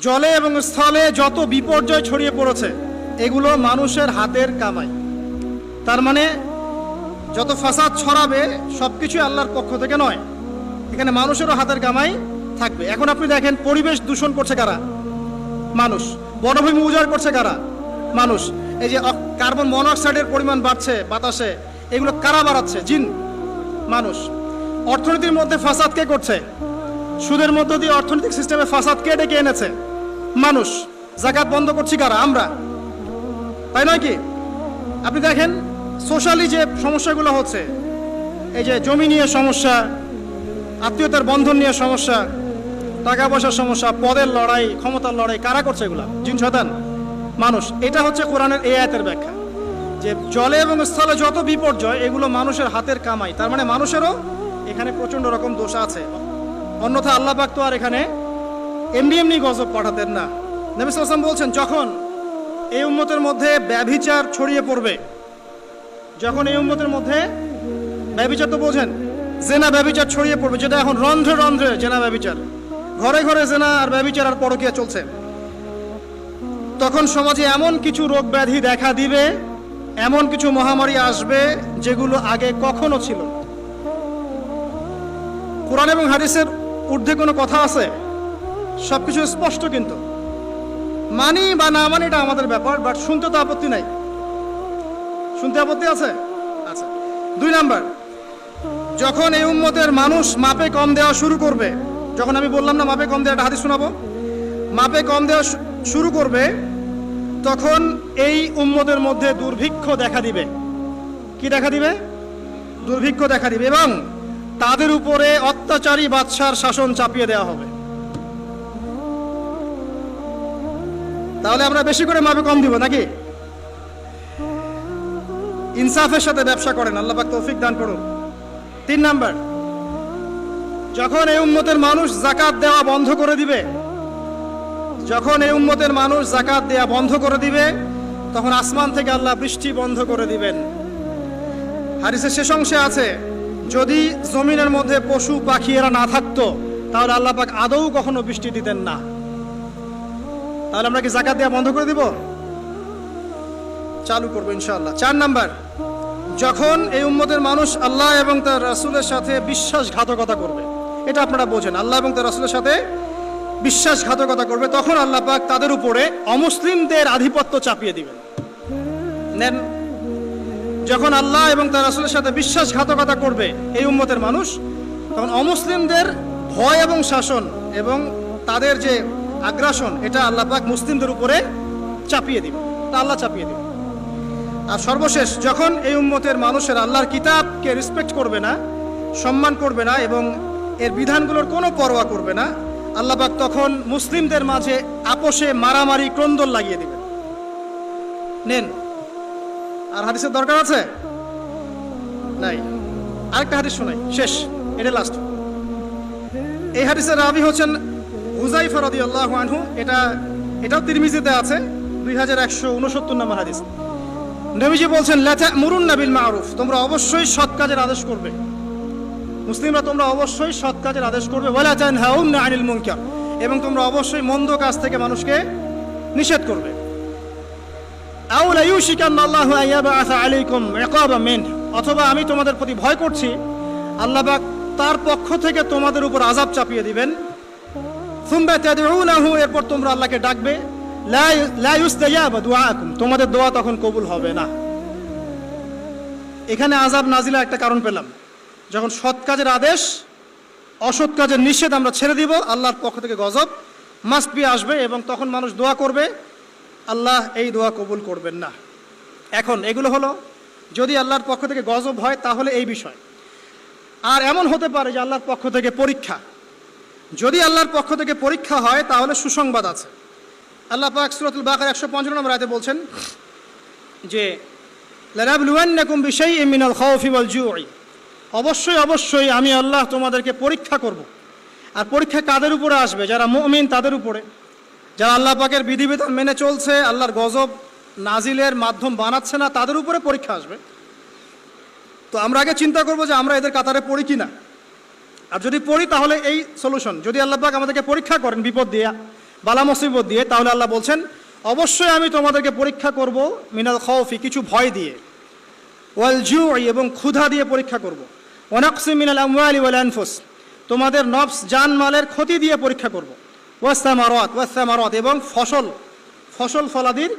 জলে এবং স্থলে যত বিপর্যয় ছড়িয়ে পড়েছে এগুলো মানুষের হাতের কামাই। তার মানে যত ফাসাদ ছড়াবে সবকিছু আল্লাহর পক্ষ থেকে নয়, এখানে মানুষেরও হাতের কামাই থাকবে। এখন আপনি দেখেন পরিবেশ দূষণ করছে কারা? মানুষ। বনভূমি উজাড় করছে কারা? মানুষ। এই যে কার্বন মনোক্সাইডের পরিমাণ বাড়ছে বাতাসে, এগুলো কারা বাড়াচ্ছে? জিন, মানুষ। অর্থনীতির মধ্যে ফাসাদ কে করছে? সুদের মধ্য দিয়ে অর্থনৈতিক সিস্টেমে ফাসাদ কে ডেকে এনেছে? মানুষ। যাকাত বন্ধ করছি কারা? আমরা, তাই নয় কি? আপনি দেখেন সোশ্যালি যে সমস্যাগুলো হচ্ছে, এই যে জমি নিয়ে সমস্যা, আত্মীয়তার বন্ধন নিয়ে সমস্যা, টাকা পয়সার সমস্যা, পদের লড়াই, ক্ষমতার লড়াই, কারা করছে এগুলা? জিন, শয়তান, মানুষ। এটা হচ্ছে কোরআনের এই আয়াতের ব্যাখ্যা, যে জলে এবং স্থলে যত বিপর্যয় এগুলো মানুষের হাতের কামাই। তার মানে মানুষেরও এখানে প্রচন্ড রকম দোষ আছে, অন্যথা আল্লাহ পাক তো আর এখানে এমনি এমনি গজব পাঠাতেন না। নবী সাল্লাল্লাহু আলাইহি ওয়াসাল্লাম বলছেন, যখন এই উম্মতের মধ্যে ব্যভিচার ছড়িয়ে পড়বে, যখন এই উম্মতের মধ্যে ব্যভিচার তো বোঝেন, জেনা ব্যভিচার ছড়িয়ে পড়বে, যেটা এখন রন্ধ্রে রন্ধ্রে জেনা ব্যভিচার, ঘরে ঘরে জেনা আর ব্যভিচার আর পরকীয়া চলছে, তখন সমাজে এমন কিছু রোগ ব্যাধি দেখা দিবে, এমন কিছু মহামারী আসবে যেগুলো আগে কখনো ছিল না। কোরআন এবং হাদিসের ঊর্ধ্বে কোনো কথা আছে? সবকিছু স্পষ্ট, কিন্তু মানি বা না মানি এটা আমাদের ব্যাপার, বাট শুনতে তো আপত্তি নাই। শুনতে আপত্তি আছে? আচ্ছা। 2 নাম্বার, যখন এই উম্মতের মানুষ মাপে কম দেওয়া শুরু করবে, যখন আমি বললাম না মাপে কম দেওয়া, একটা হাদিস শোনাবো, মাপে কম দেওয়া শুরু করবে, তখন এই উম্মতের মধ্যে দুর্ভিক্ষ দেখা দিবে। কি দেখা দিবে? দুর্ভিক্ষ দেখা দিবে, এবং তাদের উপরে অত্যাচারী বাদশার শাসন চাপিয়ে দেওয়া হবে। তাহলে আমরা বেশি করে মাপে কম দিব নাকি? ইনসাফের সাথে ব্যবসা করেন, আল্লাহ পাক তৌফিক দান করুন। 3 নাম্বার, যখন এই উম্মতের মানুষ যাকাত দেওয়া বন্ধ করে দিবে, যখন এই উম্মতের মানুষ যাকাত দেওয়া বন্ধ করে দিবে, তখন আসমান থেকে আল্লাহ বৃষ্টি বন্ধ করে দিবেন। হাদিসের শেষ অংশে আছে, যদি জমিনের মধ্যে পশু পাখি এরা না থাকতো তাহলে আল্লাহ পাক আদৌ কখনো বৃষ্টি দিতেন না। তাহলে আমরা কি যাকাত দেওয়া বন্ধ করে দিব? চালু করবো ইনশাআল্লাহ। 4 নাম্বার, যখন এই উম্মতের মানুষ আল্লাহ এবং তার রাসূলের সাথে বিশ্বাসঘাতকতা করবে, এটা আপনারা বোঝেন, আল্লাহ এবং তার রাসূলের সাথে বিশ্বাসঘাতকতা করবে, তখন আল্লাহ পাক তাদের উপরে অমুসলিমদের আধিপত্য চাপিয়ে দিবেন। নেন, যখন আল্লাহ এবং তার রাসূলের সাথে বিশ্বাসঘাতকতা করবে এই উম্মতের মানুষ, তখন অমুসলিমদের ভয় এবং শাসন এবং তাদের যে আগ্রাসন, এটা আল্লাহ পাক মুসলিমদের উপরে চাপিয়ে দিবে, তা আল্লাহ চাপিয়ে দিবে। আর সর্বশেষ, যখন এই উম্মতের মানুষের আল্লাহর কিতাবকে রেসপেক্ট করবে না, সম্মান করবে না এবং এর বিধানগুলোর কোনো পরোয়া করবে না, আল্লাহ পাক তখন মুসলিমদের মাঝে আপোষে মারামারি ক্রন্দন লাগিয়ে দিবেন। নেন, আর হাদিসের দরকার আছে? নাই। আরেকটা হাদিস শোনাই, শেষ, এটা লাস্ট। এই হাদিসের রাবি হচ্ছেন হুযায়ফা রাদিয়াল্লাহু আনহু। এটাও তিরমিজিতে আছে, 2169 নম্বর হাদিস। নবীজি বলছেন, লা তা'মুরুন্না বিল মা'রুফ, তোমরা অবশ্যই সৎ কাজের আদেশ করবে। মুসলিমরা তোমরা অবশ্যই সৎ কাজের আদেশ করবে। ওয়ালা তানহাউনা আনিল মুনকার, এবং তোমরা অবশ্যই মন্দ কাজ থেকে মানুষকে নিষেধ করবে। আও লা ইউশিকান্না আল্লাহু আইয়াবআসা আলাইকুম ইকাবাম মিনহু, অথবা আমি তোমাদের প্রতি ভয় করছি আল্লাহ পাক তার পক্ষ থেকে তোমাদের উপর আযাব চাপিয়ে দিবেন। সুম্মা তাদউনাহু, এরপর তোমরা আল্লাহকে ডাকবে, লা ইউস্তাজাবু দুআকুম, তোমাদের দোয়া তখন কবুল হবে না। এখানে আযাব নাজিলা একটা কারণ পেলাম, যখন সৎ কাজের আদেশ, অসৎ কাজের নিষেধ আমরা ছেড়ে দিব, আল্লাহর পক্ষ থেকে গজব মাস্ট বি আসবে, এবং তখন মানুষ দোয়া করবে, আল্লাহ এই দোয়া কবুল করবেন না। এখন এগুলো হলো যদি আল্লাহর পক্ষ থেকে গজব হয় তাহলে এই বিষয়। আর এমন হতে পারে যে আল্লাহর পক্ষ থেকে পরীক্ষা, যদি আল্লাহর পক্ষ থেকে পরীক্ষা হয় তাহলে সুসংবাদ আছে। আল্লাহ পাক সূরাতুল বাকারা 155 নম্বর আয়াতে বলছেন যে লানাবলুওয়ান্নাকুম বিশাইইন মিনাল খাউফি ওয়াল জু'i, অবশ্যই অবশ্যই আমি আল্লাহ তোমাদেরকে পরীক্ষা করব। আর পরীক্ষা কাদের উপরে আসবে? যারা মুমিন তাদের উপরে, যারা আল্লাহ পাকের বিধিবিধান মেনে চলছে, আল্লাহর গজব নাজিলের মাধ্যম বানাচ্ছে না, তাদের উপরে পরীক্ষা আসবে। তো আমরা আগে চিন্তা করব যে আমরা এদের কাতারে পড়ি কি না। আর যদি পড়ি তাহলে এই সলিউশন, যদি আল্লাহ পাক আমাদেরকে পরীক্ষা করেন বিপদ দিয়ে বালা মুসিবত দিয়ে, তাহলে আল্লাহ বলছেন অবশ্যই আমি তোমাদেরকে পরীক্ষা করব মিনাল খাউফি, কিছু ভয় দিয়ে, ওয়াল জুই, এবং ক্ষুধা দিয়ে পরীক্ষা করব, ওয়া নাকসি মিনাল আমওয়ালি ওয়াল আনফুস, তোমাদের নফস জানমালের ক্ষতি দিয়ে পরীক্ষা করব, ওয়াস-সামারাত, এবং ফসল ফলাদির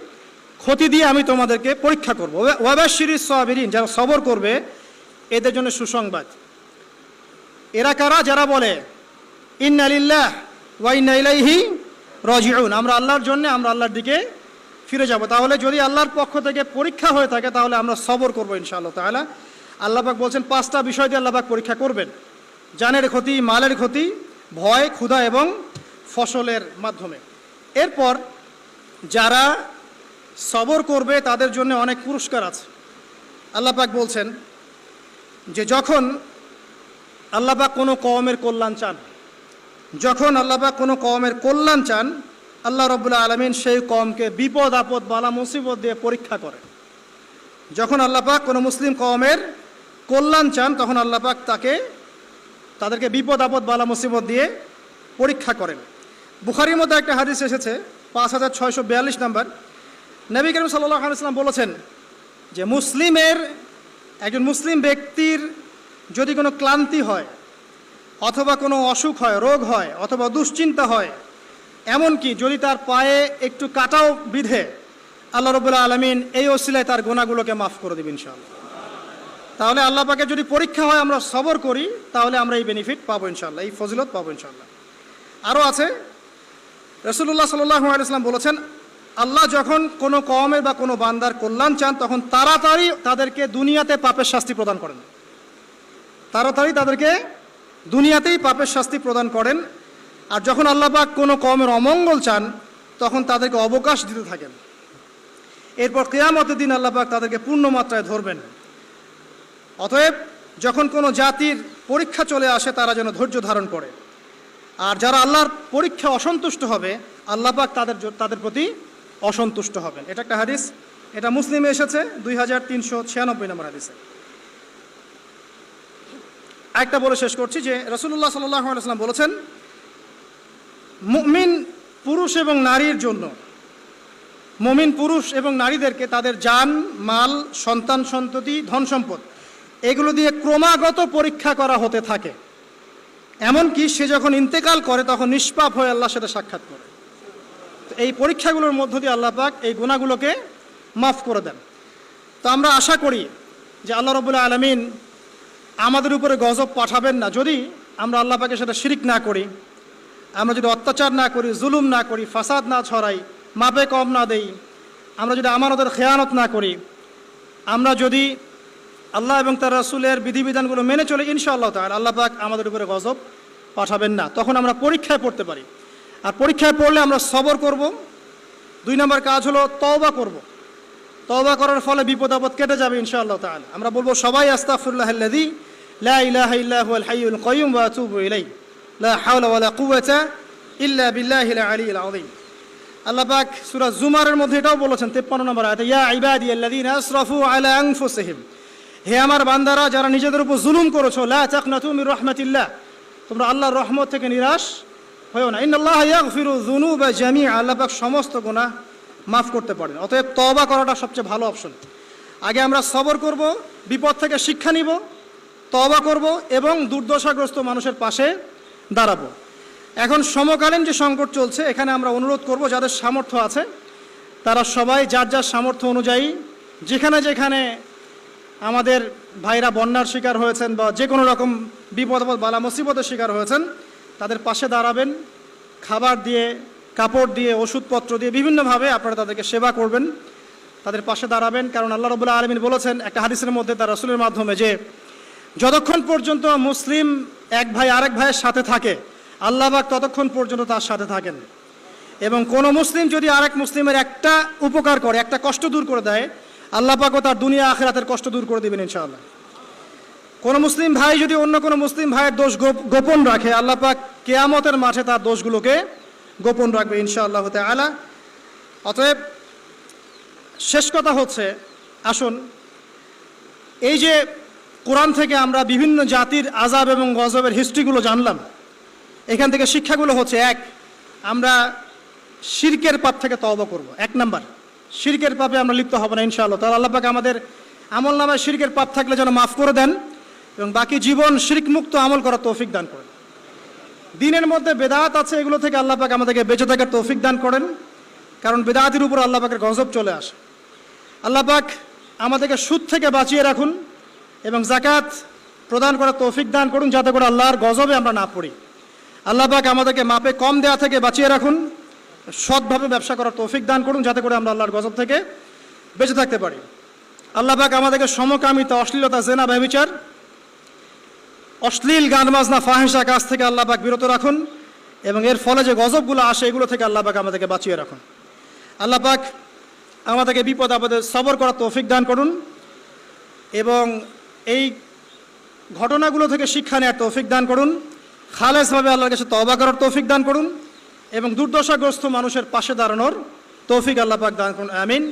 ক্ষতি দিয়ে আমি তোমাদেরকে পরীক্ষা করব, ওয়াবাশশিরিস সাবিরিন, যারা সবর করবে এদের জন্য সুসংবাদ। এরা কারা? যারা বলে ইন্না লিল্লাহ ওয়া ইন্না ইলাইহি রাজিউন, আমরা আল্লাহর জন্য, আমরা আল্লাহর দিকে ফিরে যাব। তাহলে যদি আল্লাহর পক্ষ থেকে পরীক্ষা হয়ে থাকে তাহলে আমরা সবর করবো ইনশাআল্লাহ তাআলা। আল্লাহ পাক বলছেন 5টা বিষয় দিয়ে আল্লাহ পাক পরীক্ষা করবেন: জানের ক্ষতি, মালের ক্ষতি, ভয়, ক্ষুধা এবং ফসলের মাধ্যমে। এরপর যারা সবর করবে তাদের জন্য অনেক পুরস্কার আছে। আল্লাহ পাক বলছেন যে যখন আল্লাহ পাক কোনো কওমের কল্যাণ চান, যখন আল্লাহ পাক কোনো কওমের কল্যাণ চান, আল্লাহ রাব্বুল আলামিন সেই কওমকে বিপদ আপদ বালা মুসিবত দিয়ে পরীক্ষা করেন। যখন আল্লাহ পাক কোনো মুসলিম কওমের কল্যাণ চান তখন আল্লাহ পাক তাদেরকে বিপদ আপদ বালা মুসিবত দিয়ে পরীক্ষা করেন। বুখারীর মধ্যে একটা হাদিস এসেছে 5642 নম্বর। নবী করিম সাল্লাল্লাহু আলাইহি ওয়াসাল্লাম বলেছেন যে একজন মুসলিম ব্যক্তির যদি কোনো ক্লান্তি হয়, অথবা কোনো অসুখ হয়, রোগ হয়, অথবা দুশ্চিন্তা হয়, এমনকি যদি তার পায়ে একটু কাটাও বিধে, আল্লাহ রাব্বুল আলামিন এই ওসিলায় তার গুনাহগুলোকে মাফ করে দেবেন ইনশাআল্লাহ। তাহলে আল্লাহ পাকের যদি পরীক্ষা হয়, আমরা সবর করি, তাহলে আমরা এই বেনিফিট পাবো ইনশাআল্লাহ, এই ফজিলত পাবো ইনশাআল্লাহ। আরও আছে, রাসূলুল্লাহ সাল্লাল্লাহু আলাইহি ওয়াসাল্লাম বলেছেন আল্লাহ যখন কোনো কওমের বা কোনো বান্দার কল্যাণ চান তখন তাড়াতাড়ি তাদেরকে দুনিয়াতে পাপের শাস্তি প্রদান করেন, তাড়াতাড়ি তাদেরকে দুনিয়াতেই পাপের শাস্তি প্রদান করেন। আর যখন আল্লাহ পাক কোনো কওমের অমঙ্গল চান তখন তাদেরকে অবকাশ দিতে থাকেন। এরপর কিয়ামতের দিন আল্লাহ পাক তাদেরকে পূর্ণ মাত্রায় ধরবেন। অতএব যখন কোনো জাতির পরীক্ষা চলে আসে তারা যেন ধৈর্য ধারণ করে, আর যারা আল্লাহর পরীক্ষা অসন্তুষ্ট হবে আল্লাহ পাক তাদের প্রতি অসন্তুষ্ট হবেন। এটা একটা হাদিস, এটা মুসলিমে এসেছে 2396 নম্বর হাদিসে। একটা বলে শেষ করছি যে রাসূলুল্লাহ সাল্লাল্লাহু আলাইহি ওয়াসাল্লাম বলেছেন মুমিন পুরুষ এবং নারীর জন্য, মুমিন পুরুষ এবং নারীদেরকে তাদের জান, মাল, সন্তান সন্ততি, ধন সম্পদ এগুলো দিয়ে ক্রমাগত পরীক্ষা করা হতে থাকে। এমনকি সে যখন ইন্তেকাল করে তখন নিষ্পাপ হয়ে আল্লাহর সাথে সাক্ষাৎ করে। এই পরীক্ষাগুলোর মধ্য দিয়ে আল্লাহ পাক এই গুনাহগুলোকে মাফ করে দেন। তো আমরা আশা করি যে আল্লাহ রাব্বুল আলামিন আমাদের উপরে গজব পাঠাবেন না যদি আমরা আল্লাহ পাকের সাথে শিরিক না করি, আমরা যদি অত্যাচার না করি, জুলুম না করি, ফাসাদ না ছড়াই, মাপে কম না দেই, আমরা যদি আমানতের খেয়ানত না করি, আমরা যদি আল্লাহ এবং তার রাসূলের বিধিবিধানগুলো মেনে চলে, ইনশাআল্লাহ তাআলা আল্লাহ পাক আমাদের উপরে গজব পাঠাবেন না। তখন আমরা পরীক্ষায় পড়তে পারি, আর পরীক্ষায় পড়লে আমরা সবর করব। 2 নম্বর কাজ হলো তওবা করব। তওবা করার ফলে বিপদ আপদ কেটে যাবে ইনশাআল্লাহ তাআলা। আমরা বলবো সবাই আস্তাগফিরুল্লাহাল্লাযী লা ইলাহা ইল্লা হুয়াল হাইয়ুল কাইয়্যুম ওয়া আতুবু ইলাইহি লা হাওলা ওয়ালা কুওয়াতা ইল্লা বিল্লাহিল আলিয়্যিল আযীম। আল্লাহ পাক সূরা জুমারের মধ্যে এটাও বলেছেন 53 নম্বর আয়াতে, ইয়া ইবাদিয়াল্লাযীনা আসরাফু আলা আনফুসিহিম, হে আমার বান্দারা যারা নিজেদের উপর জুলুম করেছো, লা তাকনাতু মির রাহমাতিল্লাহ, তোমরা আল্লাহর রহমত থেকে নিরাশ হয়েও না। ইন্নাল্লাহা ইয়াগফিরু যুনুবা জামিআ, আল্লাহ পাক সমস্ত গুনাহ মাফ করতে পারেন। অতএব তওবা করাটা সবচেয়ে ভালো অপশন। আগে আমরা সবর করব, বিপদ থেকে শিক্ষা নিব, তওবা করব এবং দুর্দশাগ্রস্ত মানুষের পাশে দাঁড়াবো। এখন সমকালীন যে সংকট চলছে এখানে আমরা অনুরোধ করব যাদের সামর্থ্য আছে তারা সবাই যার যার সামর্থ্য অনুযায়ী যেখানে যেখানে আমাদের ভাইরা বন্যার শিকার হয়েছেন বা যে কোনো রকম বিপদ আপদ বালা মুসিবতের শিকার হয়েছেন তাদের পাশে দাঁড়াবেন, খাবার দিয়ে, কাপড় দিয়ে, ওষুধপত্র দিয়ে বিভিন্নভাবে আপনারা তাদেরকে সেবা করবেন, তাদের পাশে দাঁড়াবেন। কারণ আল্লাহ রাব্বুল আলামিন বলেছেন একটা হাদিসের মধ্যে তার রাসূলের মাধ্যমে যে যতক্ষণ পর্যন্ত মুসলিম এক ভাই আরেক ভাইয়ের সাথে থাকে আল্লাহ পাক ততক্ষণ পর্যন্ত তার সাথে থাকেন। এবং কোনো মুসলিম যদি আরেক মুসলিমের একটা উপকার করে, একটা কষ্ট দূর করে দেয়, আল্লাহ পাকও তার দুনিয়া আখিরাতের কষ্ট দূর করে দেবেন ইনশাআল্লাহ। কোনো মুসলিম ভাই যদি অন্য কোনো মুসলিম ভাইয়ের দোষ গোপন রাখে, আল্লাহ পাক কিয়ামতের মাঠে তার দোষগুলোকে গোপন রাখবে ইনশাআল্লাহ তাআলা। অতএব শেষ কথা হচ্ছে, আসুন এই যে কোরআন থেকে আমরা বিভিন্ন জাতির আযাব এবং গজবের হিস্ট্রিগুলো জানলাম, এখান থেকে শিক্ষাগুলো হচ্ছে, এক, আমরা শিরকের পাপ থেকে তওবা করব। 1 নাম্বার, শিরকের পাপে আমরা লিপ্ত হব না ইনশাআল্লাহ। তাহলে আল্লাহ পাক আমাদের আমল নামায় শিরকের পাপ থাকলে যেন মাফ করে দেন এবং বাকি জীবন শিরক মুক্ত আমল করার তৌফিক দান করেন। দিনের মধ্যে বেদাত আছে, এগুলো থেকে আল্লাহ পাক আমাদেরকে বেঁচে থাকার তৌফিক দান করেন, কারণ বেদাতের উপর আল্লাহ পাকের গজব চলে আসে। আল্লাহ পাক আমাদেরকে সুদ থেকে বাঁচিয়ে রাখুন এবং যাকাত প্রদান করার তৌফিক দান করুন, যাতে করে আল্লাহর গজবে আমরা না পড়ি। আল্লাহ পাক আমাদেরকে মাপে কম দেওয়া থেকে বাঁচিয়ে রাখুন, সৎভাবে ব্যবসা করার তৌফিক দান করুন, যাতে করে আমরা আল্লাহর গজব থেকে বেঁচে থাকতে পারি। আল্লাহ পাক আমাদেরকে সমকামিতা, অশ্লীলতা, জেনা, ব্যভিচার, অশ্লীল গান বাজনা, ফাহিশা কাজ থেকে আল্লাহ পাক বিরত রাখুন এবং এর ফলে যে গজবগুলো আসে এগুলো থেকে আল্লাহ পাক আমাদেরকে বাঁচিয়ে রাখুন। আল্লাহ পাক আমাদেরকে বিপদ আপদে সবর করার তৌফিক দান করুন এবং এই ঘটনাগুলো থেকে শিক্ষা নেওয়ার তৌফিক দান করুন। খালেসভাবে আল্লাহর কাছে তওবা করার তৌফিক দান করুন এবং দুর্দশাগ্রস্ত মানুষের পাশে দাঁড়ানোর তৌফিক আল্লাহ পাক দান করুন। আমিন।